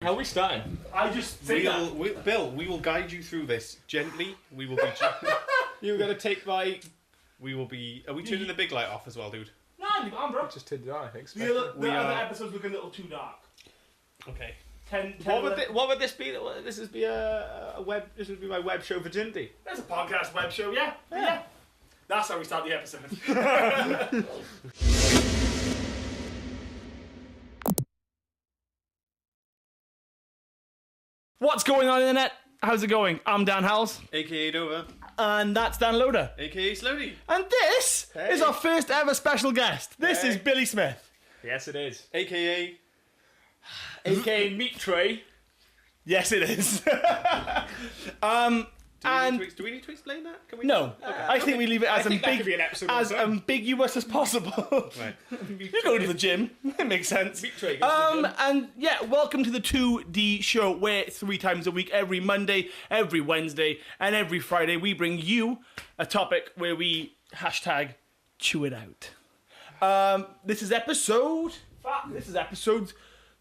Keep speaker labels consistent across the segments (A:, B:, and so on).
A: How are we starting?
B: I just say
C: Bill, we will guide you through this gently. We will be.
A: You're gonna take my.
C: We will be. Are we turning the big light off as well, dude?
B: No, you're on, bro.
A: Just turned it on, I think.
B: The other episodes look a little too dark.
A: Okay.
B: 10,
A: What would this be? This would be a web. This would be my web show virginity.
B: There's a podcast web show, yeah. That's how we start the episode.
A: What's going on, internet? How's it going? I'm Dan Howles.
C: AKA Dover.
A: And that's Dan Loder.
C: AKA Slowly.
A: And this is our first ever special guest. This is Billy Smith.
D: Yes, it is.
C: AKA
A: Meat Tray. Yes, it is.
C: Do we need to explain that? Can we?
A: No, I think we leave it as ambiguous as possible.
C: Right.
A: You go to the gym. It makes sense.
D: Meat tray.
A: And yeah, welcome to the 2D Show, where 3 times a week, every Monday, every Wednesday, and every Friday, we bring you a topic where we hashtag chew it out. This is episode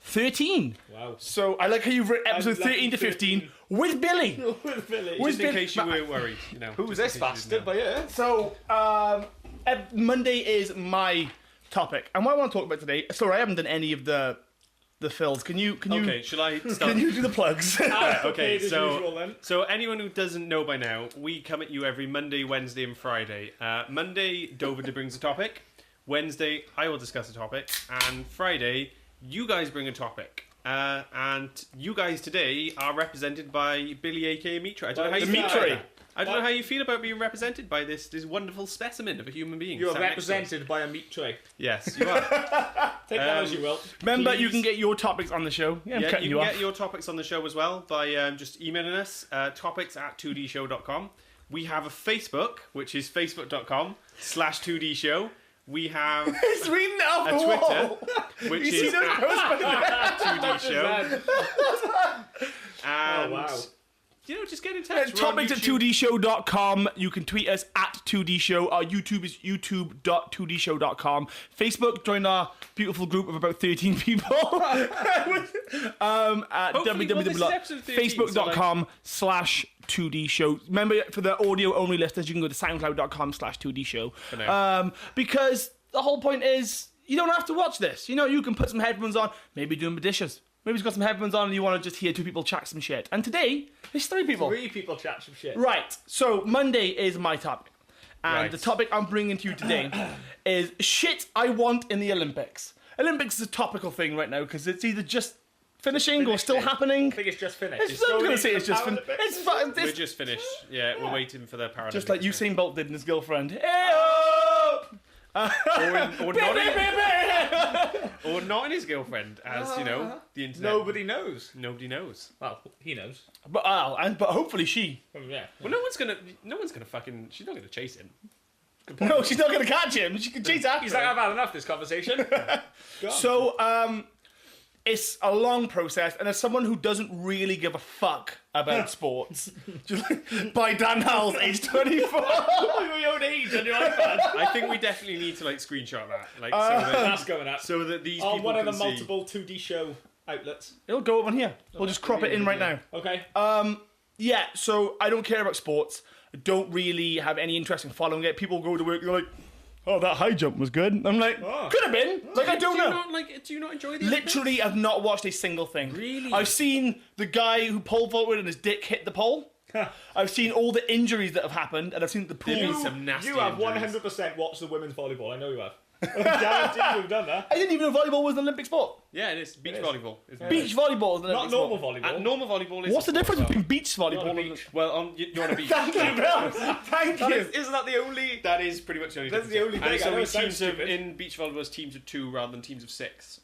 A: 13.
D: Wow.
A: So I like how you've written episode 13 to 15 with Billy.
D: With Billy.
C: Just in case you were worried, you know.
A: Who's this bastard? But yeah. So Monday is my topic, and what I want to talk about today. Sorry, I haven't done any of the fills. Can you?
C: Okay, shall I start?
A: Can you do the plugs?
C: Okay,
D: usual, then.
C: so anyone who doesn't know by now, we come at you every Monday, Wednesday, and Friday. Monday, Dover brings a topic. Wednesday, I will discuss a topic, and Friday, you guys bring a topic. And you guys today are represented by Billy, aka Meat Tray. I don't know how you feel about that. I don't know how you feel about being represented by this wonderful specimen of a human being.
D: You are represented by a meat tray.
C: Yes, you are.
D: Take that as you will.
A: Remember,
C: Please.
A: you can get your topics on the show. Yeah, I'm
C: Yeah,
A: cutting
C: you
A: you
C: can
A: off.
C: get your topics on the show as well by just emailing us, topics@2dshow.com. We have a Facebook, which is facebook.com/2dshow. We have
A: He's reading it off
C: a
A: the
C: Twitter,
A: wall.
C: which
A: You
C: is
A: see those posts by the
C: 2D Show. And,
D: wow.
C: you know, just get in touch. We're on
A: Topics at
C: YouTube.
A: 2dshow.com. You can tweet us at 2D Show. Our YouTube is youtube.2dshow.com. Facebook, join our beautiful group of about 13 people. At
C: Hopefully, well, this is episode 13,
A: www.facebook.com/2D Show. Remember, for the audio only listeners, you can go to soundcloud.com/2D Show.
C: For now.
A: Because the whole point is, you don't have to watch this. You know, you can put some headphones on, maybe doing the dishes. Maybe you've got some headphones on and you want to just hear 2 people chat some shit. And today, there's 3 people.
D: 3 people chat some shit.
A: Right, so Monday is my topic. And
C: Right.
A: the topic I'm bringing to you today is shit I want in the Olympics. Olympics is a topical thing right now because it's either just finishing or still happening.
D: I think it's just finished.
A: I'm going to say it's just finished. It's fun.
C: We're just finished. Yeah, we're waiting for the Paralympics.
A: Just like Usain Bolt did and his girlfriend. Hey-oh!
C: Or not in his girlfriend, as you know, the internet.
D: Nobody knows.
C: Nobody knows.
D: Well, he knows.
A: But hopefully she.
D: Yeah.
C: Well, no one's gonna fucking. She's not gonna chase him.
A: No, she's not going to catch him. She can chase after
D: He's
A: him.
D: like, I've had enough of this conversation.
A: So, it's a long process, and as someone who doesn't really give a fuck about sports, by Dan Howles, age 24.
D: your own age on your iPad.
C: I think we definitely need to like screenshot that, like
D: That's going up.
C: so that these
D: On
C: people
D: one of
C: can
D: the
C: see.
D: multiple 2D show outlets.
A: It'll go up on here. We'll just crop it in right now.
D: Okay.
A: Yeah, so I don't care about sports. I don't really have any interest in following it. People go to work, they're like, oh, that high jump was good. I'm like, could have been. Like, I don't know.
C: Do you not enjoy these?
A: Literally, I've not watched a single thing.
C: Really?
A: I've seen the guy who pole vaulted and his dick hit the pole. I've seen all the injuries that have happened, and I've seen the pool.
C: There've been some nasty
D: You have
C: injuries.
D: 100% watched the women's volleyball. I know you have. I guarantee you've done that.
A: I didn't even know volleyball was an Olympic sport.
C: Yeah, it is beach volleyball. Isn't it?
A: Beach volleyball is an
D: Not
A: Olympic
D: normal
A: sport.
D: volleyball.
C: Normal volleyball is.
A: What's the difference between beach volleyball
D: on a
A: and...
D: beach.
C: Well, you're on a beach.
A: Thank you, Bill. Thank you.
D: Isn't that the only...
C: That is pretty much the only.
D: That's the
C: difference.
D: only thing.
C: And
D: I
C: so
D: know
C: in
D: it sounds
C: teams of
D: stupid.
C: in beach volleyball, it's teams of 2 rather than teams of 6.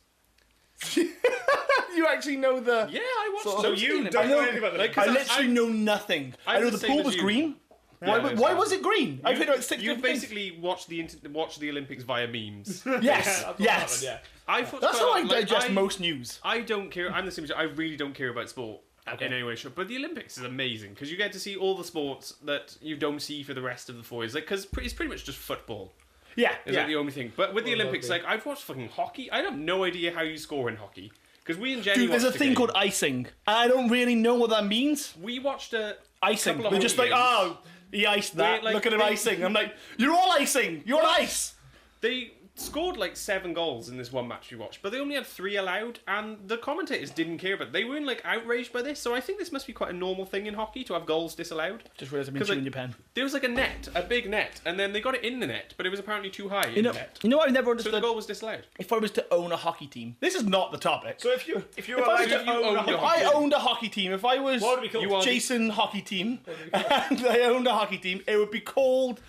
A: You actually know the...
C: Yeah, I watched.
A: So
C: So
A: you
C: you
D: don't
A: I
D: know
A: know-
D: anything about
C: like,
D: that.
A: I literally know nothing. I know
C: I'm
A: the
C: the same
A: pool
C: as
A: was
C: you.
A: green.
C: Yeah,
A: Why was it green? I played about 6
C: You
A: different things.
C: basically watch the Olympics via memes.
A: Yes,
D: That's what
A: yes.
D: happened,
C: I thought
A: That's how I
C: like,
A: digest most news.
C: I don't care. I'm the same. I really don't care about sport in any way. But the Olympics is amazing because you get to see all the sports that you don't see for the rest of the 4 years. Like, because it's pretty much just football.
A: Yeah,
C: Is like the only thing. But with the Olympics, like I've watched fucking hockey. I have no idea how you score in hockey. Because we and Jenny
A: Dude, there's a
C: watched the
A: thing
C: game.
A: called icing. I don't really know what that means.
C: We watched a
A: Icing.
C: couple of
A: They're just
C: hockey
A: like,
C: games.
A: oh, he iced that.
C: Wait, like,
A: Look at him
C: they-
A: icing. I'm like, you're all icing. You're on ice.
C: They scored like 7 goals in this one match we watched, but they only had 3 allowed, and the commentators didn't care, but they weren't like outraged by this. So I think this must be quite a normal thing in hockey to have goals disallowed.
A: Just realised I've been
C: 'Cause,
A: chewing
C: like,
A: your pen.
C: There was like a net, a big net, and then they got it in the net, but it was apparently too high in the net.
A: You know what I've never
C: So the
A: understood?
C: goal was disallowed.
A: If I was to own a hocky team, this is not the topic.
D: So if you were
A: If I
D: allowed
A: was
D: to
A: to
D: own a
C: own your
A: If
D: hockey
A: I owned a hockey team, if I was
D: What would it be called?
C: You are-
A: Jason Hockey Team, and I owned a hockey team, it would be called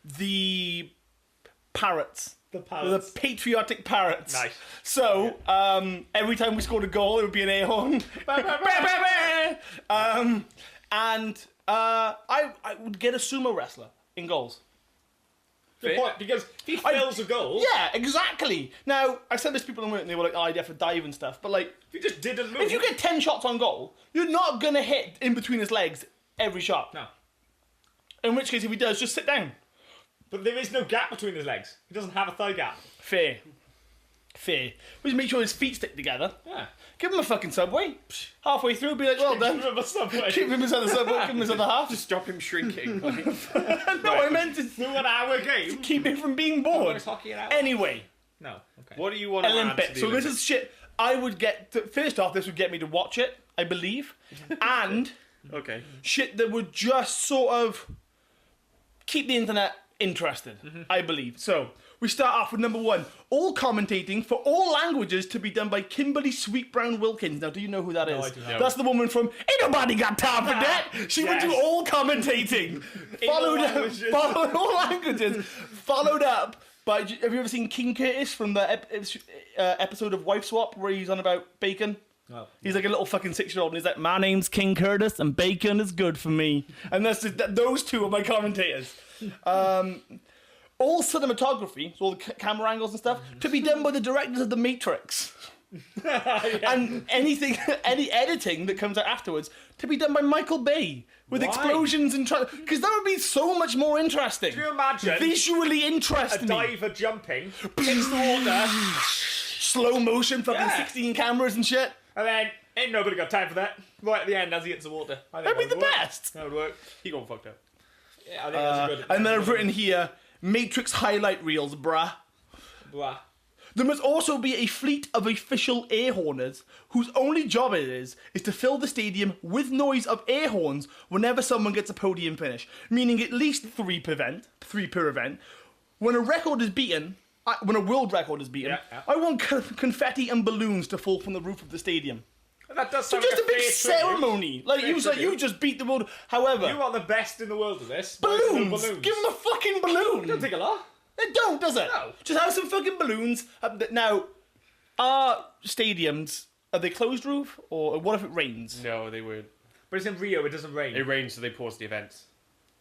A: the Parrots.
D: The
A: The
D: Parrots.
A: patriotic parrots.
D: Nice.
A: So, every time we scored a goal, it would be an air horn. And I would get a sumo wrestler in goals.
D: Good point, because if he fails a goal,
A: Yeah, exactly. Now, I said this to people in work, and they were like, oh, I'd have to dive and stuff. But, like,
D: if he just didn't move.
A: if you get 10 shots on goal, you're not going to hit in between his legs every shot.
D: No.
A: In which case, if he does, just sit down.
D: But there is no gap between his legs. He doesn't have a thigh gap.
A: Fair. We just make sure his feet stick together.
D: Yeah.
A: Give him a fucking Subway. Halfway through, be like, well done.
D: Remember Subway?
A: Keep him his other Subway, give him his other half.
C: To stop him shrinking. Like,
A: No, I meant to
D: Through an hour game.
A: keep him from being bored.
D: Is hockey an hour?
A: Anyway,
D: No. Okay.
C: what do you want to add to
A: Olympics.
C: the
A: So this
C: Olympics?
A: is shit. I would get first off, this would get me to watch it, I believe, and
C: Okay.
A: shit that would just sort of keep the internet interested. I believe. So we start off with number 1: all commentating for all languages to be done by Kimberly Sweetbrown Wilkins. Now, do you know who that is?
D: I do not.
A: That's the woman from Ain't Nobody Got Time for That. She would do
D: Yes.
A: all commentating,
D: all
A: followed
D: languages.
A: all languages, followed up. But have you ever seen King Curtis from the episode of Wife Swap where he's on about bacon?
D: No.
A: He's like a little fucking 6-year-old, and he's like, "My name's King Curtis, and bacon is good for me." And that's just, those two are my commentators. All cinematography, so all the camera angles and stuff, to be done by the directors of The Matrix. And anything, any editing that comes out afterwards, to be done by Michael Bay with
D: Why?
A: explosions and because that would be so much more interesting.
D: Can you imagine
A: Visually
D: a
A: interesting.
D: diver jumping, hits the water,
A: Slow motion, fucking
D: Yeah.
A: 16 cameras and shit.
D: and then ain't nobody got time for that. Right at the end as he hits the water. I think
A: That'd be
D: that
A: the
D: would work.
A: best.
D: That would work.
C: He got fucked up.
D: Yeah, I think that's a good.
A: And then I've written here, Matrix highlight reels, bruh.
D: Blah.
A: There must also be a fleet of official air horners whose only job it is to fill the stadium with noise of air horns whenever someone gets a podium finish, meaning at least three per event. When a record is beaten, when a world record is beaten,
D: Yeah.
A: I want confetti and balloons to fall from the roof of the stadium.
D: That does
A: So
D: sound
A: just
D: like
A: a big
D: fair
A: ceremony. Like you
D: Fair
A: said, you just beat the world. However,
D: tribute. You are the best in the world at this. Why is there no
A: balloons. Give them a fucking balloon.
D: Don't take a lot.
A: It don't, does it?
D: No.
A: Just have some fucking balloons. Now, are stadiums, are they closed roof? Or what if it rains?
C: No, they weren't.
D: But it's in Rio. It doesn't rain.
C: It rained, so they paused the events.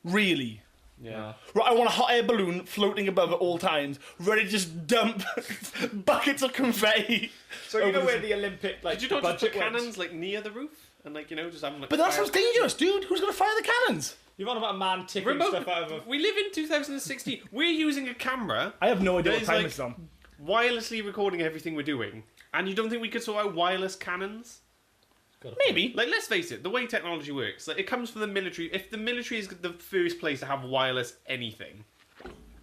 A: Really?
C: Yeah.
A: Right, I want a hot air balloon floating above at all times, ready to just dump buckets of confetti.
D: So you
A: over
D: know
A: the-
D: where the Olympic
C: Did you not just put
D: budget went?
C: cannons like near the roof and like just have them like?
A: But that
C: fire-
A: sounds dangerous, dude. Who's going to fire the cannons?
D: You're on about a man ticking
C: Remote.
D: stuff out of a.
C: We live in 2016. We're using a camera
A: I have no idea
C: That
A: what
C: is
A: time
C: like-
A: it's on.
C: wirelessly recording everything we're doing, and you don't think we could sort out wireless cannons?
A: Maybe.
C: Like, let's face it, the way technology works, like, it comes from the military. If the military is the first place to have wireless anything,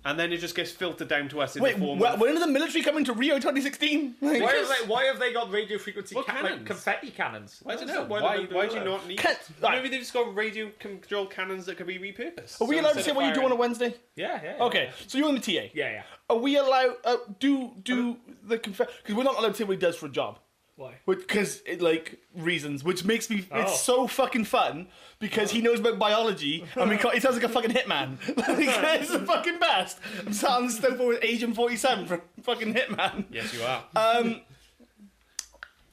C: and then it just gets filtered down to us in
A: Wait,
C: the form of...
A: when did the military come into Rio 2016? Like,
D: Why have they got radio frequency
C: What
D: like
C: cannons?
D: confetti cannons?
C: I don't know.
D: Why
C: Why
D: do they
C: do you
D: that?
C: not need...
A: Right.
C: Maybe they've just got radio control cannons that could be repurposed.
A: Are we
C: So
A: allowed to
C: instead
A: say
C: of
A: what you do on a
C: firing-
A: Wednesday?
D: Yeah.
A: Okay, so you're on the TA.
D: Yeah.
A: Are we allowed do the confetti? Because we're not allowed to say what he does for a job.
D: Why?
A: Because like reasons, which makes me
D: Oh.
A: it's so fucking fun because he knows about biology and he sounds like a fucking hitman. Like, it's the fucking best. I'm sat on the stove with Agent 47 from fucking Hitman.
C: Yes, you are.
A: I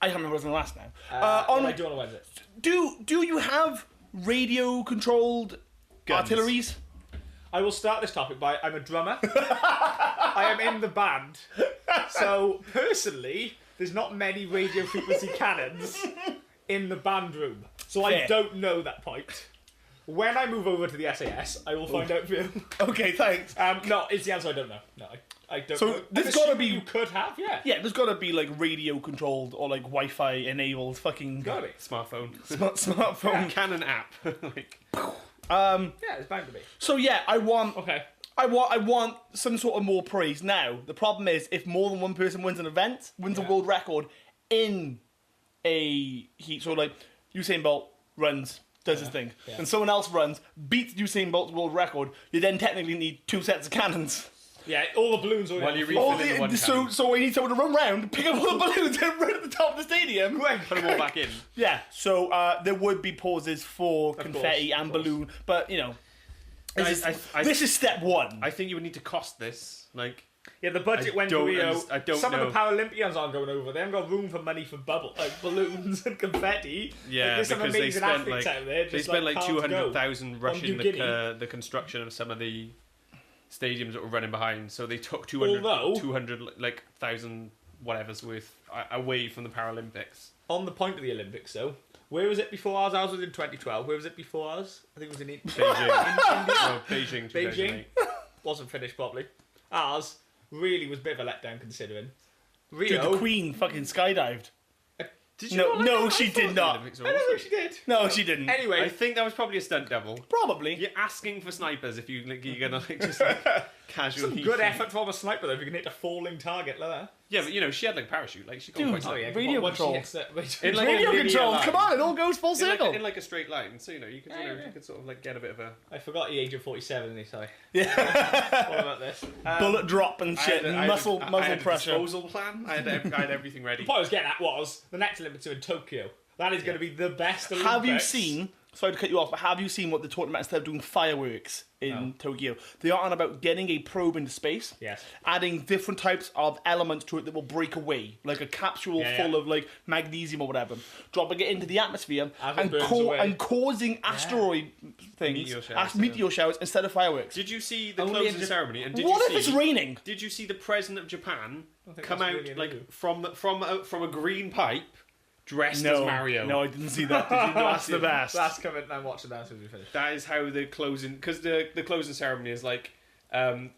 A: can't remember what I was going to ask now.
D: What am I doing on a Wednesday?
A: Do you have radio controlled
C: Guns.
A: artilleries?
D: I will start this topic by I'm a drummer. I am in the band. So personally, there's not many radio frequency cannons in the band room. So I
A: Fair.
D: don't know that point. When I move over to the SAS, I will find out for you.
A: Okay, thanks.
D: No, it's the answer I don't know. No. I don't
A: So
D: know.
A: there's
D: I'm
A: gotta
D: assuming
A: be-
D: You could have, yeah.
A: Yeah, there's got to be like radio controlled or like Wi-Fi enabled fucking
D: Gotta be.
C: Smartphone.
A: smartphone.
C: Canon app. Like,
D: Yeah, it's bound to be.
A: So yeah, I want
D: Okay.
A: I want some sort of more praise. Now, the problem is if more than one person wins an event, wins a world record in a heat, so like Usain Bolt runs, does his thing,
D: Yeah.
A: and someone else runs, beats Usain Bolt's world record, you then technically need 2 sets of cannons.
D: Yeah, all the balloons are
C: While you
D: in.
C: refill
A: All
C: in the one
A: the, so,
C: cannon.
A: so we need someone to run round, pick up all the balloons, and run at the top of the stadium.
C: Put them all back in.
A: Yeah, so there would be pauses for confetti
D: course,
A: and
D: of course.
A: balloon, but you know, this,
C: I-
A: this is step one.
C: I think you would need to cost this. Like,
D: Yeah, the budget
C: I
D: went to
C: don't
D: Rio.
C: underst- I don't
D: Some
C: know.
D: of the Paralympians aren't going over. They haven't got room for money for balloons and confetti.
C: yeah,
D: there's some
C: because they
D: amazing
C: spent
D: athletes
C: like
D: out there.
C: they
D: Just
C: spent like
D: can't go.
C: 200,000 rushing
D: New Guinea.
C: the construction of some of the stadiums that were running behind. So they took
D: Although-
C: 200 like thousand whatever's worth away from the Paralympics.
D: On the point of the Olympics, though, where was it before ours? Ours was in 2012. Where was it before ours? I think it was in
C: Beijing, no, Beijing, 2008.
D: Wasn't finished properly. Ours really was a bit of a letdown considering.
A: Dude,
D: Rio.
A: the Queen fucking skydived.
C: Did
A: No,
C: not like
A: no,
C: that?
A: she
C: I
A: did
C: thought the
A: not.
C: Olympics were
D: I don't
C: awesome.
D: think she did.
A: No, she didn't.
D: Anyway,
C: I think that was probably a stunt double.
A: Probably.
C: You're asking for snipers if you're gonna like just like, casually.
D: some good effort from a sniper though. If you can hit a falling target like that.
C: Yeah, but you know she had like a parachute. Like she got
A: Dude,
C: quite
A: oh, yeah.
C: slow.
A: Radio
D: once she
A: control.
D: hits the-
C: In like
A: Radio
C: a linear
A: control.
C: line.
A: Come on, it all goes full
C: In like,
A: circle.
C: in like a straight line, so you know you could
D: Yeah.
C: you could sort of like get a bit of a.
D: I forgot the age of 47. Sorry.
A: Yeah.
D: What about this?
A: Bullet drop and shit,
C: I
A: and
C: had
A: muscle
C: I
A: muscle
C: had a
A: pressure.
C: disposal plan. I had everything ready.
D: The point I was getting at was the next Olympics are in Tokyo. That is going to be the best Olympics.
A: Have you seen? Sorry to cut you off, but have you seen what they're talking about instead of doing fireworks in Tokyo? They are on about getting a probe into space,
D: Yes.
A: adding different types of elements to it that will break away, like a capsule
D: Yeah,
A: full
D: yeah.
A: of like magnesium or whatever, dropping it into the atmosphere
D: As it
A: and,
D: burns away.
A: and causing asteroid things,
C: Meteor showers,
A: meteor showers instead of fireworks.
C: Did you see the
D: Only
C: closing
D: in Jap-
C: ceremony? And did
A: What
C: you
A: if it's
C: see?
A: raining?
C: Did you see the president of Japan
D: think
C: come
D: that's
C: out
D: really
C: like
D: new.
C: from a green pipe, dressed
A: No,
C: as Mario?
A: no, I didn't see that. Did you? That's the best.
D: That's coming. I'm watching that as soon as we finish.
C: That is how the closing, because the closing ceremony is like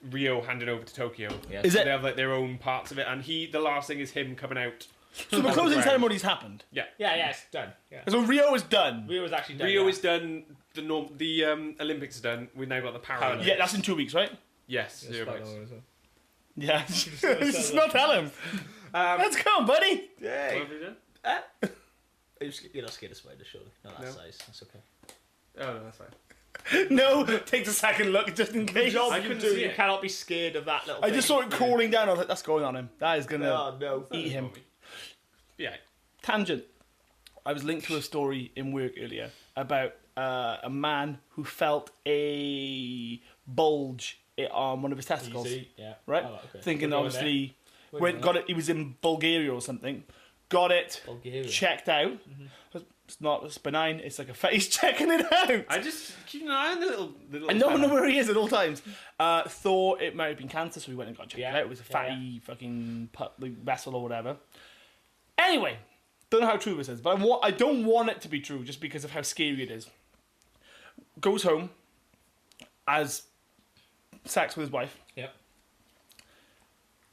C: Rio handing over to Tokyo.
D: Yes.
A: Is
C: So
A: it?
C: they have like their own parts of it, and the last thing is him coming out.
A: So the
C: on
A: closing
C: ground.
A: ceremony's happened.
C: Yeah.
D: Yeah, it's done. Yeah.
A: So Rio is done.
D: Rio was actually done.
C: Rio
D: yeah.
C: is done. The Olympics are done. We've now got the Paralympics.
A: Yeah, that's in 2 weeks, right?
C: Yes.
D: Yeah,
C: 0
D: spot
C: bucks.
D: on as well.
A: Yeah. Just not tell him. Let's go, buddy.
C: What
D: Yay.
C: have you done?
D: You're not scared of spiders, surely? Not that
C: No.
D: size. That's okay.
C: Oh no, that's fine.
A: No, takes a second look just in case.
D: Job
C: I
D: you
C: couldn't
D: do,
C: see
D: you
C: it.
D: cannot be scared of that little
A: I
D: thing.
A: just saw it crawling down. I was like, that's going on him. That is gonna
D: Oh, no.
A: eat him.
C: Yeah.
A: Tangent. I was linked to a story in work earlier about a man who felt a bulge on one of his testicles.
D: Easy, yeah.
A: Right?
D: Oh, okay.
A: Thinking
D: We're going
A: obviously
D: there.
A: went got it. He was in Bulgaria or something. Got it
D: Bulgaria.
A: checked out. It's not. It's benign. It's like a face checking it out.
C: I just keep an eye on the little.
A: I don't know
C: fella.
A: where he is at all times. Thought it might have been cancer, so we went and got checked
D: Yeah.
A: out. It was a
D: Yeah,
A: fatty fucking vessel or whatever. Anyway, don't know how true this is, but I don't want it to be true just because of how scary it is. Goes home, has sex with his wife.
D: Yep.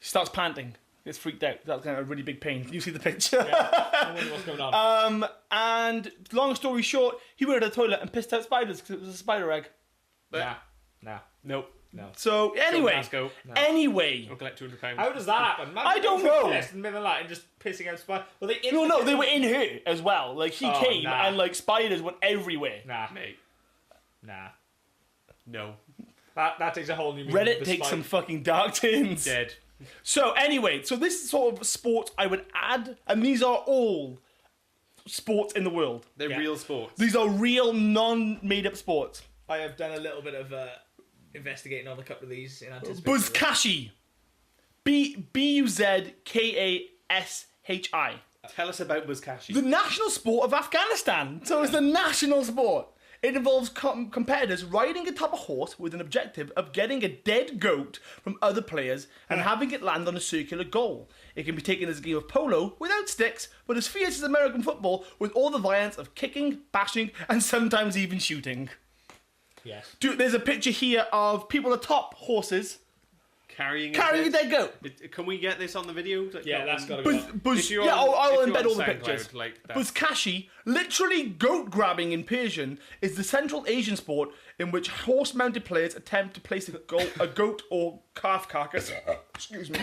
A: She starts panting. Gets freaked out. That's kind of a really big pain. You see the picture.
D: I wonder what's going on.
A: And long story short, he went to the toilet and pissed out spiders because it was a spider egg.
D: Nah.
C: Nope.
D: No.
A: So anyway,
C: Glasgow.
A: anyway.
C: I'll collect £200.
D: How does that happen? Imagine
A: I don't
D: being
A: know.
D: pissed in the middle of that and just pissing out spiders. Well, they
A: No, they were in her as well. Like he
D: Oh,
A: came
D: nah.
A: and like spiders went everywhere.
D: Nah.
C: Mate.
D: Nah.
C: No.
D: That takes a whole new meaning.
A: Reddit
D: The
A: takes
D: spider-
A: some fucking dark turns.
C: Dead.
A: So anyway, so this is sort of sport I would add, and these are all sports in the world.
C: They're
D: Yeah.
C: real sports.
A: These are real, non-made-up sports.
D: I have done a little bit of investigating on a couple of these in anticipation.
A: Buzkashi. Buzkashi.
C: Tell us about Buzkashi.
A: The national sport of Afghanistan. So it's the national sport. It involves competitors riding atop a horse with an objective of getting a dead goat from other players and having it land on a circular goal. It can be taken as a game of polo without sticks, but as fierce as American football with all the violence of kicking, bashing, and sometimes even shooting.
D: Yes.
A: Dude, there's a picture here of people atop horses
C: Carrying
A: a dead goat.
C: Can we get this on the video? Like,
D: Yeah, that's got to go.
A: Buz,
C: If you're
A: yeah,
C: on-
A: I'll
C: if you're
A: embed
C: on
A: all the
C: SoundCloud,
A: pictures.
C: like that.
A: Buzkashi, literally goat grabbing in Persian, is the Central Asian sport in which horse-mounted players attempt to place a goat or calf carcass, excuse me,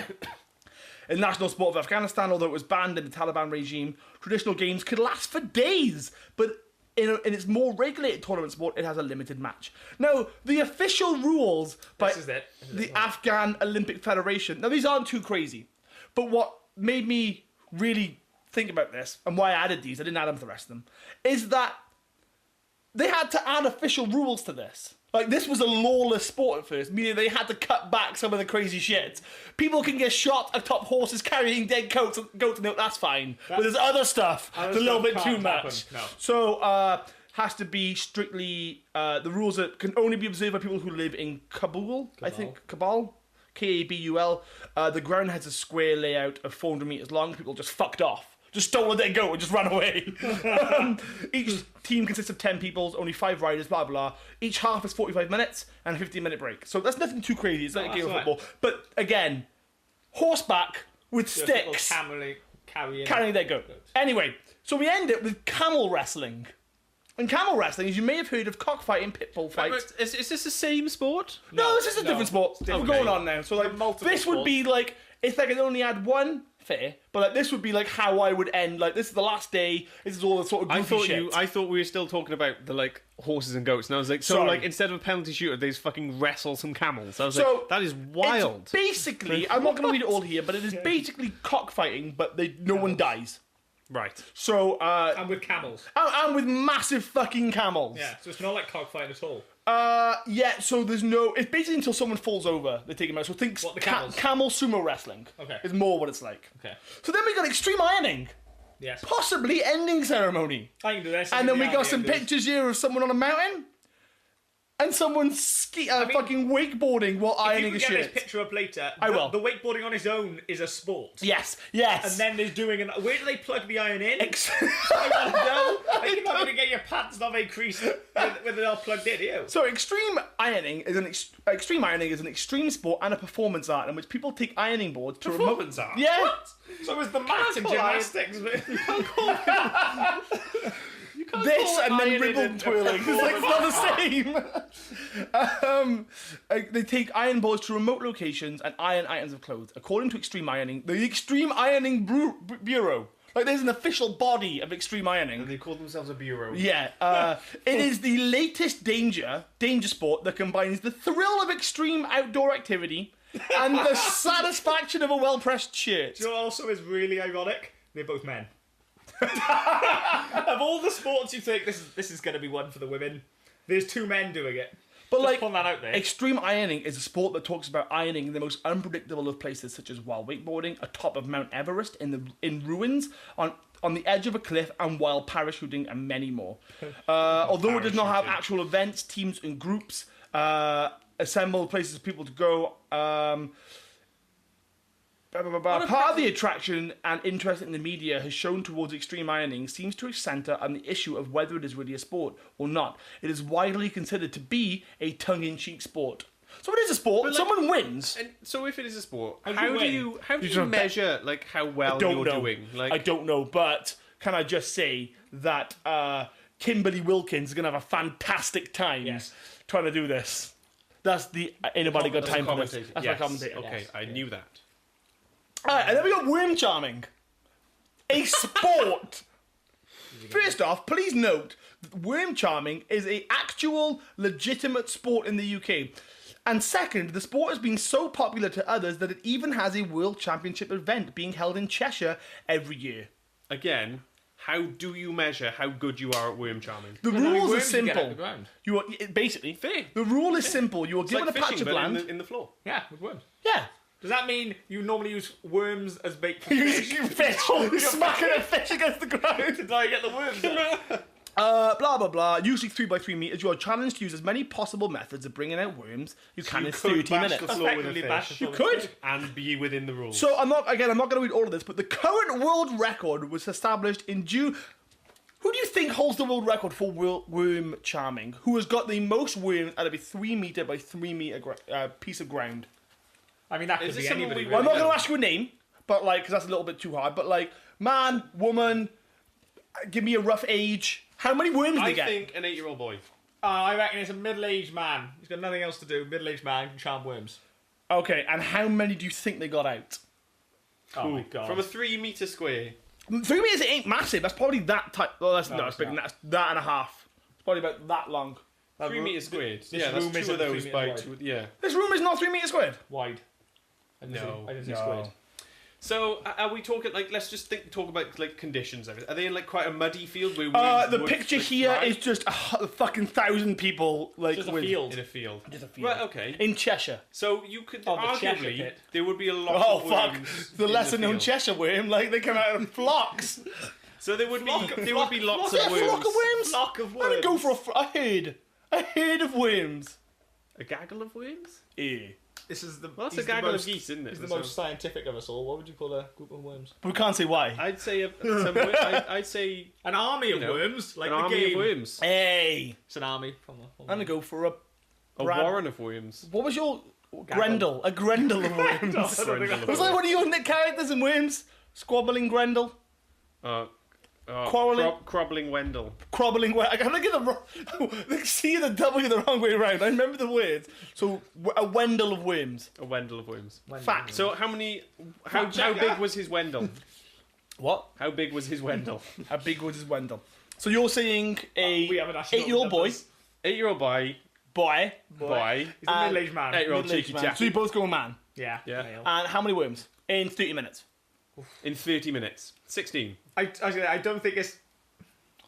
A: in the national sport of Afghanistan. Although it was banned in the Taliban regime, traditional games could last for days, but in its more regulated tournament sport, it has a limited match. Now, the official rules by
D: This is it.
A: the Afghan Olympic Federation. Now, these aren't too crazy, but what made me really think about this and why I added these, I didn't add them to the rest of them, is that they had to add official rules to this. Like, this was a lawless sport at first, meaning they had to cut back some of the crazy shit. People can get shot atop horses carrying dead goats, no, that's fine. But there's other stuff that's a little bit too much.
D: No.
A: So, has to be strictly, the rules that can only be observed by people who live in Kabul, I think. Kabul? Kabul. The ground has a square layout of 400 metres long. People just fucked off. Just stole a dead goat and just ran away. Each team consists of 10 people, only 5 riders, blah, blah. Each half is 45 minutes and a 15-minute break. So that's nothing too crazy. It's like a game of football. But again, horseback with sticks, carrying their goat. Anyway, so we end it with camel wrestling. And camel wrestling, as you may have heard of cockfighting, pit bull fights.
C: Is this the same sport?
A: No, this is a different sport. We're going on now. So like, this would be like, if I could only add one, fair. But like, this would be like how I would end. Like, this is the last day. This is all the sort of goofy shit.
C: I thought we were still talking about the like horses and goats, and I was like, so
A: Sorry.
C: like instead of a penalty shooter, they just fucking wrestle some camels. I was
A: So,
C: like, that is wild.
A: It's basically, I'm not going to read it all here, but it is basically cockfighting, but no one dies.
C: Right.
A: So,
D: And with camels.
A: and with massive fucking camels.
D: Yeah, so it's not like cockfighting at all.
A: Yeah, so there's no... It's basically until someone falls over, they take him out. So think
D: What, the camels?
A: camel sumo wrestling.
D: Okay.
A: Is more what it's like.
D: Okay.
A: So then we got extreme ironing.
D: Yes.
A: Possibly ending ceremony.
D: I can do this.
A: And then we got some pictures here of someone on a mountain. And someone fucking wakeboarding while ironing a
D: If you can get
A: shirt.
D: this picture up later,
A: I will.
D: The wakeboarding on its own is a sport.
A: Yes.
D: And then there's doing where do they plug the iron in? I want to know. You're not going to get your pants not very creased when they're all plugged in, you.
A: So extreme ironing is an extreme sport and a performance art in which people take ironing boards to
C: Performance art?
A: Yeah.
D: What? So is the mat in gymnastics.
A: This and then ribble twirling. It's like it's not the same. They take iron boards to remote locations and iron items of clothes. According to Extreme Ironing, the Extreme Ironing Bureau. Like, there's an official body of extreme ironing.
C: They call themselves a bureau.
A: Yeah. It is the latest danger sport that combines the thrill of extreme outdoor activity and the satisfaction of a well-pressed shirt.
D: Do you know what also is really ironic? They're both men. Of all the sports you think, this is going to be one for the women, there's 2 men doing it.
A: But
D: Just
A: like,
D: put that out there.
A: extreme ironing is a sport that talks about ironing in the most unpredictable of places, such as while wakeboarding atop of Mount Everest in ruins, on the edge of a cliff, and while parachuting, and many more. Although it does not have actual events, teams and groups assemble places for people to go. Part of the attraction and interest in the media has shown towards extreme ironing seems to centre on the issue of whether it is really a sport or not. It is widely considered to be a tongue-in-cheek sport. So it is a sport.
C: But, like,
A: someone wins.
C: And so if it is a sport,
D: How
C: how
D: do
C: do
D: you
C: you measure like how well you're doing? Like,
A: I don't know, but can I just say that Kimberly Wilkins is going to have a fantastic time trying to do this. That's the anybody got time for this. That's my commentator.
C: Okay, I knew that.
A: Alright, and then we got worm charming. A sport. First off, please note that worm charming is an actual legitimate sport in the UK. And second, the sport has been so popular to others that it even has a world championship event being held in Cheshire every year.
C: Again, how do you measure how good you are at worm charming?
A: The
D: many
A: rules are
D: worms you get out
A: simple.
D: of the ground?
A: You are basically
C: Fair.
A: The rule is simple. You are
C: It's
A: given
C: like
A: a patch
C: fishing,
A: of
C: but
A: land.
C: in the floor.
D: Yeah, with worms.
A: Yeah.
D: Does that mean you normally use worms as bait for
A: You
D: fish?
A: fish. You're smacking a fish against the ground.
D: Did I get the worms?
A: Blah blah blah. Usually 3 by 3 meters. You are challenged to use as many possible methods of bringing out worms you can in 30 minutes.
C: The floor with a
D: Effectively bash
C: fish.
D: the
A: You
D: floor with
A: could.
D: fish.
C: And be within the rules.
A: So I'm not going to read all of this, but the current world record was established in June. Who do you think holds the world record for worm charming? Who has got the most worms out of a 3 meter by 3 meter piece of ground?
D: I mean, that could
C: Is this
D: be
C: someone
D: anybody.
C: we
A: Well, I'm not
C: really
A: going to ask you a name, but like, because that's a little bit too hard. But like, man, woman, give me a rough age. How many worms do
C: I
A: they get?
C: think an 8-year-old boy.
D: I reckon it's a middle-aged man. He's got nothing else to do. Middle-aged man can charm worms.
A: Okay, and how many do you think they got out?
D: Oh my god.
C: From a 3-meter square.
A: 3 meters ain't massive. That's probably that type. Well, that's no,
D: it's
A: it's big.
D: not.
A: That's that and a half. It's probably about that long.
C: 3 meters squared.
D: this
C: Yeah, that's
D: room
C: 2
D: isn't
C: of those
D: 3
C: by
D: meters
C: 2. Yeah.
A: This room is not 3 meters squared.
D: Wide. I didn't say squared.
C: So, are we talking, like, let's just talk about, like, conditions of it. Are they in, like, quite a muddy field? Where
A: The
C: would,
A: picture
C: like,
A: here
C: thrive?
A: is just a fucking 1,000 people, like
D: Just a
A: with
D: field.
C: In a field.
A: just a field.
C: Right, okay.
A: In Cheshire.
C: So, you could,
D: Oh, the Cheshire
C: arguably,
D: pit.
C: there would be a lot
A: Oh
C: of
A: fuck!
C: worms
A: The
C: in
A: lesser known
C: field.
A: Cheshire worm, like they come out in flocks.
C: So, there would be lots
A: Yeah,
C: of
A: a
C: worms.
A: flock of worms.
D: Flock of
A: I'm gonna
D: worms.
A: go for a herd. A herd of worms.
C: A gaggle of worms?
A: Yeah.
D: This is the.
C: Well, that's
D: he's
C: a
D: the
C: gaggle
D: most,
C: of geese, isn't it?
D: He's the most scientific of us all. What would you call a group of worms?
A: But we can't say why.
C: I'd say I'd say
D: An army of
C: know,
D: worms, like
C: an
D: the
C: army
D: game.
C: of worms.
A: Hey,
D: It's an army. From
A: I'm gonna go for a.
C: A
A: Brad-
C: warren of worms.
A: What was your Grendel? A Grendel of worms.
C: Grendel of
A: Was that one of your characters in Worms? Squabbling Grendel, Quarrelling-
C: Crobbling Wendell.
A: Crobbling. I'm gonna get the wrong. The C and the W the wrong way around. I remember the words. So a Wendell of Worms.
C: A Wendell of worms.
A: Fact.
C: So how big was his Wendell?
A: What?
C: How big was his Wendell?
A: How big was his Wendell? So you're saying
D: we
A: a
D: haven't actually
A: 8-year-old
D: got
A: boy,
D: numbers.
C: 8-year-old boy.
A: boy,
C: Boy.
D: He's a middle-aged man.
C: 8-year-old
A: middle-aged
C: cheeky
A: man.
C: jack.
A: So you both go man.
D: Yeah.
C: Yeah.
D: male.
A: And how many worms in 30 minutes?
C: In 30 minutes. 16.
D: I don't think it's.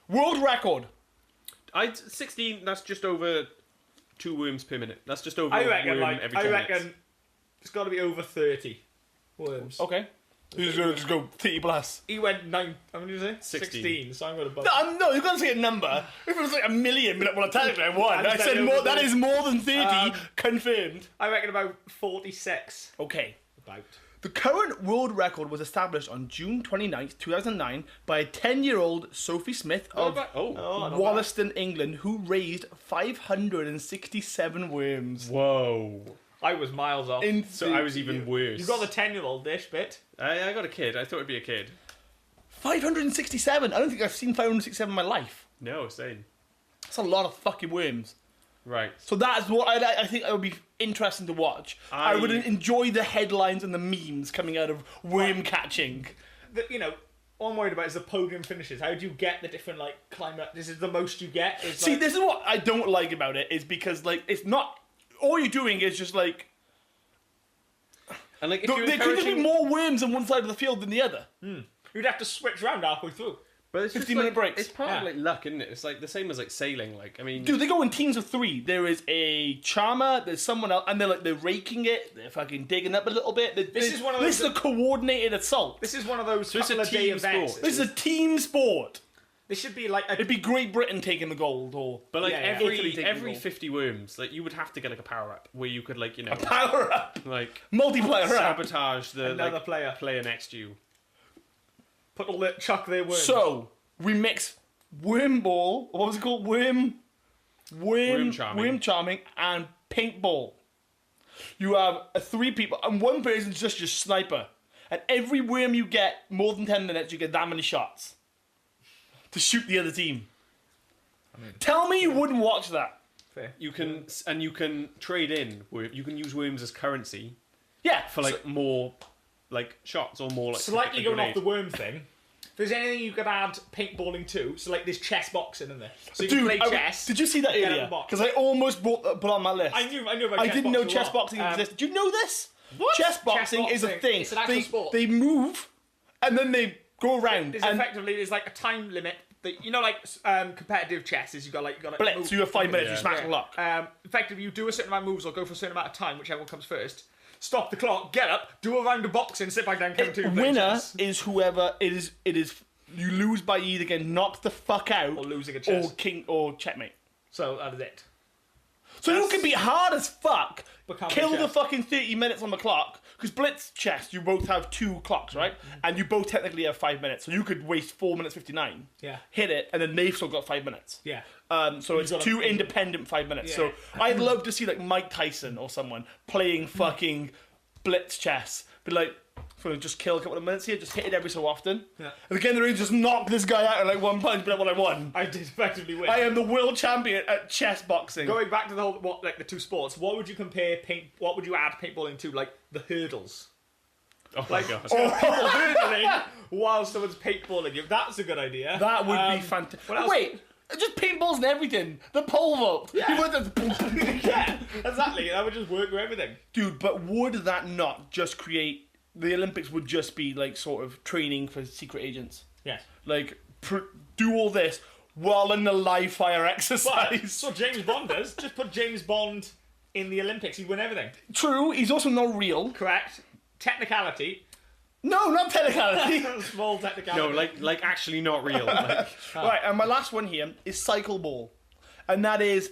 A: World record.
C: 16, that's just over 2 worms per minute. That's just over
D: I
C: a
D: reckon
C: worm
D: like.
C: every
D: I
C: 10
D: reckon
C: minutes.
D: it's got to be over 30 worms.
A: Okay. Just go 30 plus.
D: He went 9. How many did you say?
C: 16.
D: So I'm going to bump.
A: No, you've got to say a number. If it was like a million, well, technically I won. I
D: I
A: said
D: said
A: more.
D: over
A: That is more than 30 confirmed.
D: I reckon about 46.
A: Okay.
D: About.
A: The current world record was established on June 29th, 2009 by a 10-year-old Sophie Smith of Wollaston, England, who raised 567 worms.
C: Whoa.
D: I was miles off.
C: So I was even worse.
D: You've got the 10-year-old dish bit.
C: I got a kid. I thought it'd be a kid.
A: 567? I don't think I've seen 567 in my life.
C: No, same.
A: That's a lot of fucking worms.
C: Right.
A: So that is what I think it would be interesting to watch. I would enjoy the headlines and the memes coming out of worm catching.
D: All I'm worried about is the podium finishes. How do you get the different, like, climate? This is the most you get. Is
A: See,
D: like,
A: this is what I don't like about it, is because, like, it's not... All you're doing is just, like...
C: And like, if
A: There
C: you're
A: could just be
C: encouraging...
A: more worms on one side of the field than the other.
D: You'd have to switch around halfway through.
C: But it's
A: 15-minute breaks.
C: It's part of
D: Yeah.
C: like luck, isn't it? It's like the same as like sailing. Like, I mean,
A: Dude, they go in teams of 3. There is a charmer, there's someone else, and they're raking it, they're fucking digging up a little bit.
D: This is one of those
A: This is a coordinated assault.
D: This is one of those
C: it's a
D: couple of day
C: team
D: events.
C: sport.
A: This is a team sport.
D: This should be like
A: It'd be Great Britain taking the gold, or...
C: but like
A: Italy taking
C: every
A: gold.
C: 50 worms, like you would have to get like a power up where you could like
A: Power up!
C: like
A: Multiplayer up!
C: sabotage the
D: Another
C: like,
D: player.
C: next to you.
D: put all the chuck their worms.
A: So, we mix worm ball, what was it called? Worm charming and paintball. You have 3 people, and one person's just your sniper. And every worm you get, more than 10 minutes, you get that many shots. To shoot the other team. Tell me you wouldn't watch that.
D: Fair.
C: You can trade in. You can use worms as currency
A: Yeah.
C: for like more like shots or more like
D: Slightly
C: a
D: going off
C: grenade.
D: the worm thing. If there's anything you could add paintballing to, so like there's chess boxing in there. So you can play chess.
A: Did you see that
D: get out
A: earlier?
D: the box.
A: Because I almost put on my list.
D: I knew about
A: I
D: chess
A: didn't know
D: boxing a
A: chess
D: lot.
A: boxing existed. Did you know this?
D: What?
A: Chess boxing is a
D: boxing.
A: thing.
D: It's an actual sport.
A: They move, and then they go around.
D: There's
A: and
D: there's like a time limit. That, competitive chess is you got like
A: blitz.
D: move.
A: So you have 5 minutes.
C: Yeah.
A: You smash and lock.
D: Effectively, you do a certain amount of moves or go for a certain amount of time, whichever one comes first. Stop the clock, get up, do a round of boxing, sit back down, count 2. play
A: Winner
D: chess.
A: is whoever it is. It is you lose by either getting knocked the fuck out
D: Or losing a chess.
A: or king or checkmate.
D: So that is it.
A: So you can be hard as fuck,
D: But can't
A: kill
D: play
A: the
D: chess.
A: fucking 30 minutes on the clock, because blitz chess, you both have 2 clocks, right? And you both technically have 5 minutes, so you could waste 4 minutes 59,
D: Yeah.
A: hit it, and then they've still got 5 minutes.
D: Yeah.
A: So it's
D: gotta-
A: 2 independent 5 minutes.
D: Yeah.
A: So I'd love to see like Mike Tyson or someone playing fucking blitz chess. Be like, so just kill a couple of minutes here, just hit it every so often.
D: Yeah.
A: And again, they're just knock this guy out in like one punch, but well, I won.
D: I did effectively win.
A: I am the world champion at chess boxing.
D: Going back to the whole, the two sports, what would you what would you add paintballing to, like, the hurdles?
C: Oh my god.
D: People hurdling while someone's paintballing you. That's a good idea.
A: That would be fantastic.
D: what else?
A: Wait, just paintballs and everything. The pole vault.
D: Yeah.
A: You would just...
D: Yeah, exactly. That would just work with everything.
A: Dude, but would that not just create... The Olympics would just be, like, sort of training for secret agents.
D: Yes.
A: Like, do all this while in the live fire exercise.
D: So James Bond does. Just put James Bond in the Olympics. He'd win everything.
A: True, he's also not real.
D: Correct. Technicality.
A: No, not technicality.
D: Small technicality.
C: No, like actually not real. Like,
A: Right, and my last one here is cycle ball. And that is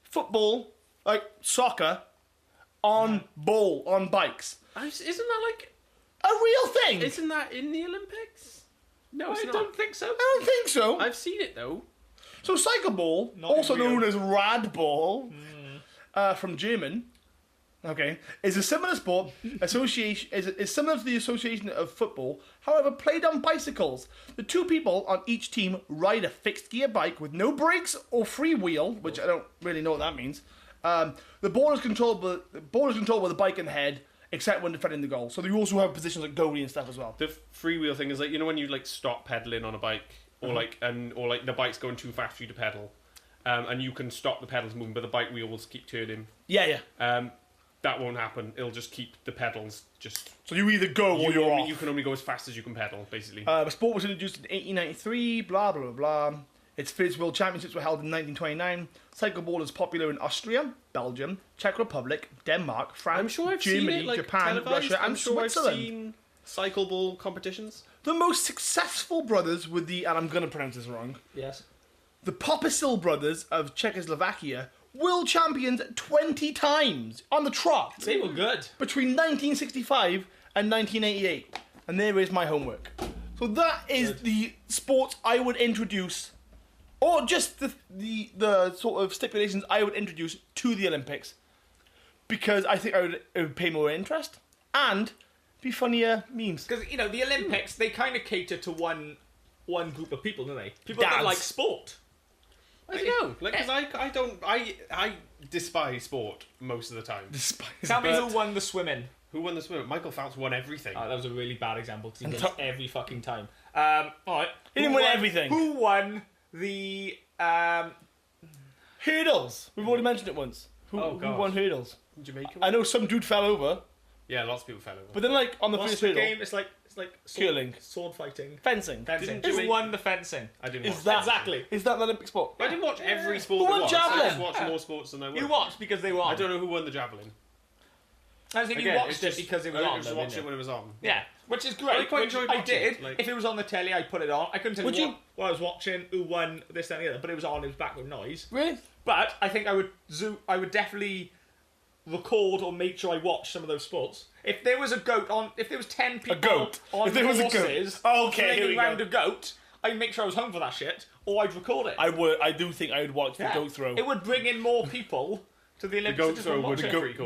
A: football, like soccer, on bikes.
C: isn't that like?
A: A real thing.
C: Isn't that in the Olympics? No, it's
D: I
C: not.
D: don't think so.
A: I don't think so.
C: I've seen it though.
A: So cycle ball,
D: Not
A: also
D: real.
A: known as rad ball, from German, okay, is a similar sport association. Is similar to the association of football. However, played on bicycles. The two people on each team ride a fixed gear bike with no brakes or free wheel, which I don't really know what that means. The ball is controlled with the bike and head, except when defending the goal. So you also have positions like goalie and stuff as well.
C: The freewheel thing is like, you know when you like stop pedaling on a bike, or like the bike's going too fast for you to pedal, and you can stop the pedals moving, but the bike wheels keep turning.
A: Yeah.
C: That won't happen. It'll just keep the pedals just.
A: So you either go or you're off.
C: You can only go as fast as you can pedal, basically.
A: The sport was introduced in 1893, blah, blah, blah, blah. Its first world championships were held in 1929. Cycle ball is popular in Austria, Belgium, Czech Republic, Denmark, France,
C: I'm sure I've
A: Germany,
C: seen it, like,
A: Japan,
C: televised.
A: Russia,
C: I'm
A: and
C: sure
A: Switzerland.
C: I've seen cycle ball competitions.
A: The most successful brothers were the, and I'm going to pronounce this wrong,
D: Yes.
A: the Popisil brothers of Czechoslovakia, world champions 20 times on the trot
D: They were good.
A: between 1965 and 1988. And there is my homework. So that is the sports I would introduce, or just the sort of stipulations I would introduce to the Olympics, because I think it would pay more interest and be funnier memes.
D: Because, you know, the Olympics, they kind of cater to one group of people, don't they? People that
A: Dads.
D: like sport.
C: I don't know, like, because I despise sport most of the time.
D: Tell me
C: But-
D: who won the swimming.
C: Who won the swim? Michael Phelps won everything.
D: Oh, that was a really bad example because he
A: And
D: wins
A: to-
D: every fucking time. Alright.
A: He didn't win everything.
D: Who won the
A: Hurdles. We've already mentioned it once. Who
C: God.
A: won hurdles?
C: Jamaica.
A: I know some dude fell over,
C: Yeah, lots of people fell over.
A: but then like on the
D: what's
A: first
D: the
A: hurdle,
D: game? It's like sword,
A: Curling.
D: sword fighting.
A: fencing.
D: Fencing.
C: Didn't
D: Who
C: Jamaica-
D: won the fencing?
C: I didn't
A: Is
C: watch
A: that
D: Exactly.
A: Is that the Olympic sport?
C: I didn't watch every sport.
A: Who
C: there
A: won
C: was.
A: javelin?
C: I just watched more sports than I watched.
D: You watched because they won.
C: I don't know who won the javelin.
D: I think
C: Again,
D: you watched
C: it's
D: it
C: just-
D: because it was
C: I
D: on.
C: just
D: though,
C: watched
D: didn't
C: it when it was on.
D: Yeah, which is
C: I
D: great.
C: quite
D: which
C: enjoyed
D: I
C: watching
D: did.
C: it, like-
D: If it was on the telly, I'd put it on. I couldn't tell
A: Would
D: you
A: you?
D: what I was watching, who won, this, that, and the other, but it was on. It was background noise.
A: Really?
D: But I think I would definitely record or make sure I watch some of those sports. If there was a goat on, if there was 10 people
A: goat.
D: on
A: If there was a goat.
D: horses
A: Okay, here we
D: flinging round
A: go.
D: a goat, I'd make sure I was home for that shit, or I'd record it.
A: I do think I would watch
D: Yeah.
A: the goat throw.
D: It would bring in more people to the Olympics.
C: goat
D: that just
C: throw
D: wouldn't
C: would
D: watch
C: go-
D: it.
C: pretty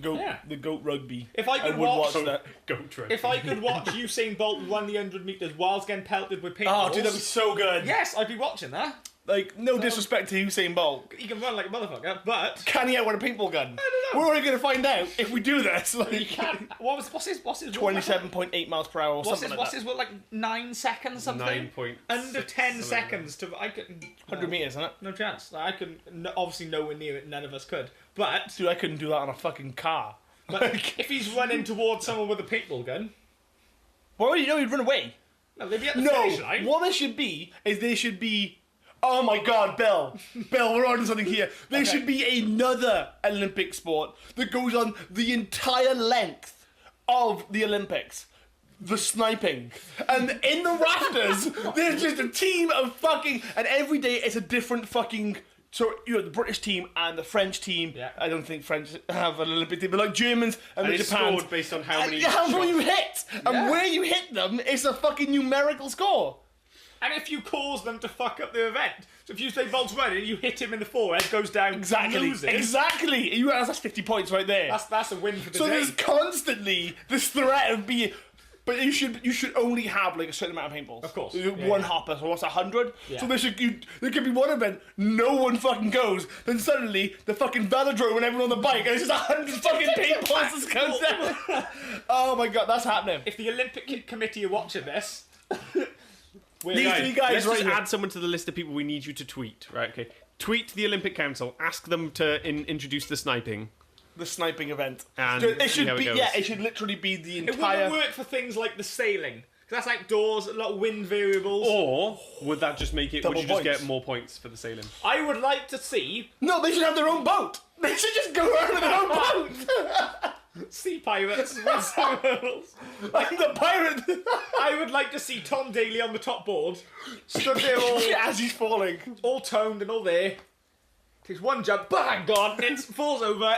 C: cool.
A: The goat rugby.
D: If I could
A: would
D: watch-
A: watch that.
C: Goat train.
D: If I could watch Usain Bolt run the 100 metres whilst getting pelted with paintballs,
A: Oh, dude, that'd be so good.
D: yes, I'd be watching that.
A: Like, no disrespect to Usain Bolt.
D: He can run like a motherfucker, but
A: Can he outwin a paintball gun?
D: I don't know.
A: We're only going to find out if we do this.
D: he
A: Like,
D: can't. What's his?
A: 27.8 miles per hour or
D: What's
A: something
D: his?
A: like that.
D: What, like 9 seconds something?
C: 9.6
D: Under 10
C: something
D: seconds to. I could.
A: 100 metres, isn't it?
D: No chance. I could. Obviously, nowhere near it. None of us could. But
A: Dude, I couldn't do that on a fucking car.
D: if he's running towards someone with a paintball gun,
A: Well, you know, he'd run away.
D: no, they'd be at the
A: No,
D: finish line.
A: what there should be is there should be. Oh my God, Bill! Bill, we're on to something here. There
D: Okay.
A: should be another Olympic sport that goes on the entire length of the Olympics. The sniping. And in the rafters, there's just a team of fucking. And every day it's a different fucking. So, you know, the British team and the French team.
D: Yeah.
A: I don't think French have an Olympic team, but like Germans and,
C: And
A: the
C: it's
A: Japans.
C: scored based on how many
A: How
C: shots.
A: you hit. And
D: Yeah.
A: where you hit them is a fucking numerical score.
D: And if you cause them to fuck up the event, so if you say Bolt's running, you hit him in the forehead, goes down, loses.
A: Exactly. You realize that's 50 points right there.
D: That's a win for the
A: So
D: day.
A: there's constantly this threat of being. But you should only have like a certain amount of paintballs.
D: Of course.
A: One hopper, so what's 100?
D: Yeah.
A: So there could be one event, no one fucking goes, then suddenly the fucking velodrome and everyone on the bike, and it's just 100 fucking paintballs just comes down. Oh my god, that's happening.
D: If the Olympic Committee are watching this,
A: These three guys
C: Let's
A: right
C: just
A: here.
C: add someone to the list of people we need you to tweet. Right, okay. Tweet the Olympic Council, ask them to introduce the sniping.
A: The sniping event.
C: And
A: it
C: see how
A: should
C: it
A: be,
C: goes.
A: yeah, it should literally be the
D: it
A: entire.
D: wouldn't work for things like the sailing. Because that's outdoors, a lot of wind variables.
C: Or would that just make it,
A: Double
C: would you just
A: points.
C: get more points for the sailing?
D: I would like to see
A: No, they should have their own boat. They should just go around with their own boat.
D: sea pirates with sails.
A: Like the pirate.
D: I would like to see Tom Daly on the top board, stood there
A: As he's falling.
D: all toned and all there. Takes one jump, bang, gone. It falls over.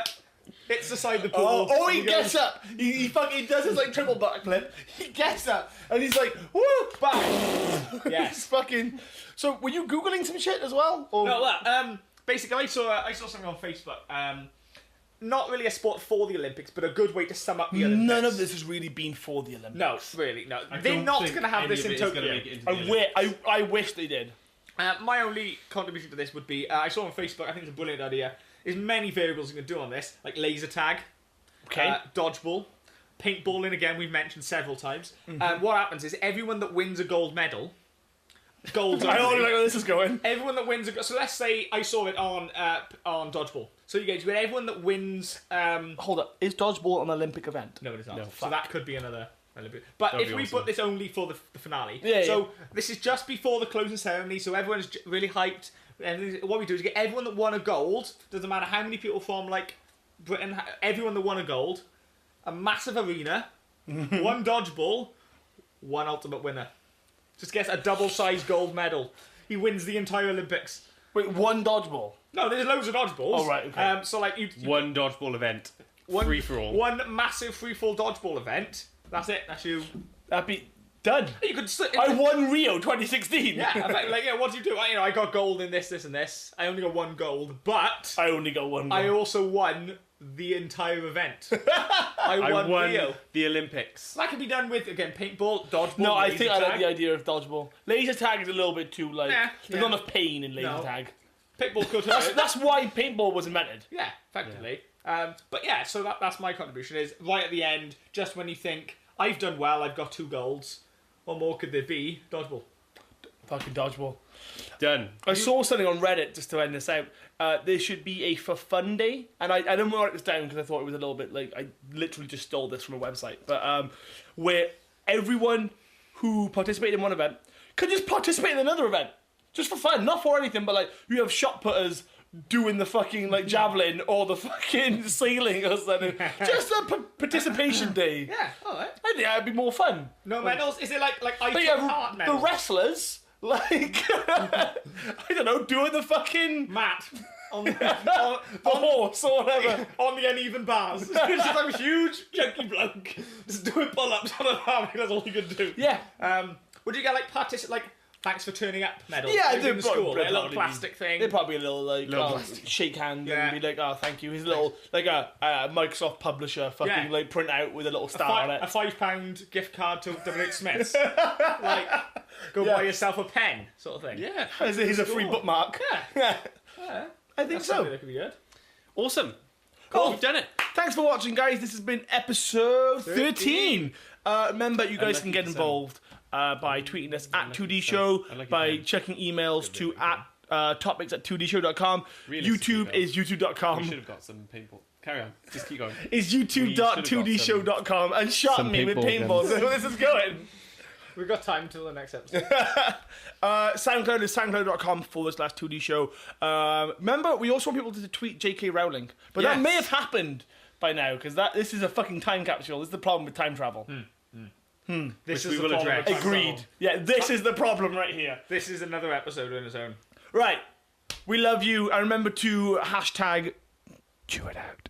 D: Hits the side of the pool.
A: Oh, he
D: and goes,
A: gets up. He fucking does his like triple backflip. He gets up and he's like, woo, bang. He's
D: Yes.
A: fucking. So, were you googling some shit as well? Or...
D: No, that. Basically, I saw something on Facebook. Not really a sport for the Olympics, but a good way to sum up the Olympics.
A: None of this has really been for the Olympics.
D: No, really, no. They're not going to have this in Tokyo.
A: I wish they did.
D: My only contribution to this would be, I saw on Facebook, I think it's a brilliant idea, is many variables you can do on this, like laser tag,
A: Okay.
D: dodgeball, paintballing, again, we've mentioned several times. What happens is everyone that wins a gold medal, gold
A: I
D: only,
A: already like where this is going.
D: everyone that wins so let's say I saw it on dodgeball. So you get everyone that wins...
A: Hold up. Is dodgeball an Olympic event?
D: No, it is not.
C: No,
D: So
A: fuck.
D: that could be another Olympic. But
C: That'd
D: if
C: be
D: we
C: awesome.
D: put this only for the finale,
A: Yeah,
D: so
A: yeah.
D: this is just before the closing ceremony, so everyone's really hyped. And what we do is get everyone that won a gold. Doesn't matter how many people from like Britain. Everyone that won a gold, a massive arena, one dodgeball, one ultimate winner. Just gets a double-sized gold medal. He wins the entire Olympics.
A: Wait, one dodgeball?
D: No, there's loads of dodgeballs.
A: Oh, right, okay.
D: So like you
C: One dodgeball event. Free for all.
D: One massive free-fall dodgeball event. That's it. That's you.
A: That'd be done.
D: You could.
A: I won Rio 2016.
D: Yeah, like yeah. What do you do? I got gold in this, and this. I only got one gold, but
A: I only got one.
D: I
A: goal.
D: also won the entire event. I
C: I
D: won
C: won
D: Rio.
C: the Olympics.
D: That can be done with again paintball, dodgeball.
A: No, I
D: laser
A: think I like
D: tag.
A: the idea of dodgeball. Laser tag is a little bit too like.
D: Nah,
A: There's
D: yeah.
A: not enough pain in laser
D: No.
A: tag.
D: Paintball could hurt.
A: That's why paintball was invented.
D: Yeah, effectively. But yeah, so that's my contribution. Is right at the end, just when you think I've done well, I've got 2 golds. What more could there be? Dodgeball.
A: Fucking dodgeball.
C: Done.
A: I saw something on Reddit just to end this out. There should be a for fun day, and I didn't write this down because I thought it was a little bit like I literally just stole this from a website. But where everyone who participated in one event could just participate in another event, just for fun, not for anything. But like you have shot putters doing the fucking like javelin or the fucking sailing or something. Just a participation day.
D: Yeah, alright.
A: I think that'd be more fun.
D: No medals? Is it like I
A: But
D: took
A: yeah,
D: heart
A: the
D: medals?
A: wrestlers. Like, I don't know, doing the fucking
D: Matt on
A: the horse or whatever.
D: on the uneven bars. It's just like a huge chunky bloke just doing pull-ups on an army. That's all you can do.
A: Yeah.
D: Would you get like thanks for turning up medals?
A: Yeah,
D: like
A: they'd
D: in the school,
A: probably
D: like a little
A: be-
D: plastic thing.
A: They'd probably be a little like
C: Little plastic.
A: shake hand
D: Yeah.
A: and be like, oh, thank you. His little like a Microsoft publisher fucking
D: Yeah.
A: like print out with a little star on
D: a
A: it.
D: £5 gift card to WH Smith's. Like, go
A: Yeah.
D: buy yourself a pen, sort of thing.
C: Yeah.
A: Here's a free
D: Cool.
A: bookmark.
D: Yeah.
A: Yeah. I think
D: That's something
A: so.
D: that could be good.
C: Awesome.
A: Cool.
C: We've done it.
A: Thanks for watching, guys. This has been episode 13. Remember, you guys can get
C: Unlucky
A: involved by tweeting us at 2D Show,
C: Unlucky
A: by
C: son.
A: checking emails to at topics at 2dshow.com.
C: Realistically,
A: YouTube
C: though,
A: is
C: We
A: youtube.com.
C: should have got some paintball. Carry on. Just keep going.
A: Is
C: We should have got
A: youtube.2dshow.com and shot
C: some
A: me with
C: paintball
A: paintballs.
C: guns.
A: That's where this is going.
D: We've got time till the next episode.
A: SoundCloud is soundcloud.com/2D Show. Remember, we also want people to tweet J.K. Rowling, but that
D: Yes.
A: may have happened by now because this is a fucking time capsule. This is the problem with time travel.
D: This
C: Which
D: is
C: we
D: the
C: will
D: problem
C: address.
D: with time
A: Agreed.
D: travel.
A: Yeah, this is the problem right here.
D: This is another episode on its own.
A: Right. We love you, and remember to hashtag chew it out.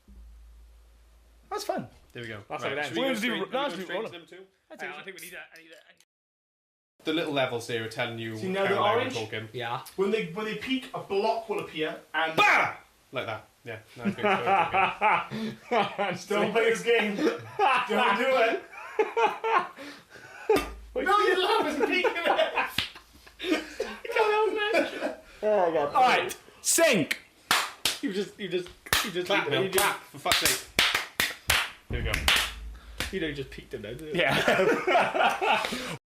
A: That's fun.
C: There we go.
D: That's
C: Right.
D: how it ends.
C: Should we
A: We'll
C: go
A: do-
C: straight-
A: no,
C: we
A: let's
C: go
A: do
C: straight to
A: roll-up.
C: them too?
D: I think we need a
C: The little levels here are telling you
A: See, now
C: how
A: the
C: loud we're
A: orange?
C: talking.
D: Yeah.
A: When they peak, a block will appear and
C: Bah! Like that. Yeah. No, it's good.
A: don't play this game. Don't do it. No, your love isn't peaking it.
D: Oh my god.
A: All right, sync.
D: You just
C: Clap,
D: you
C: Bill.
D: just,
C: Clap, for fuck's sake. Here we go.
D: you just peeked him now, didn't you?
A: Yeah.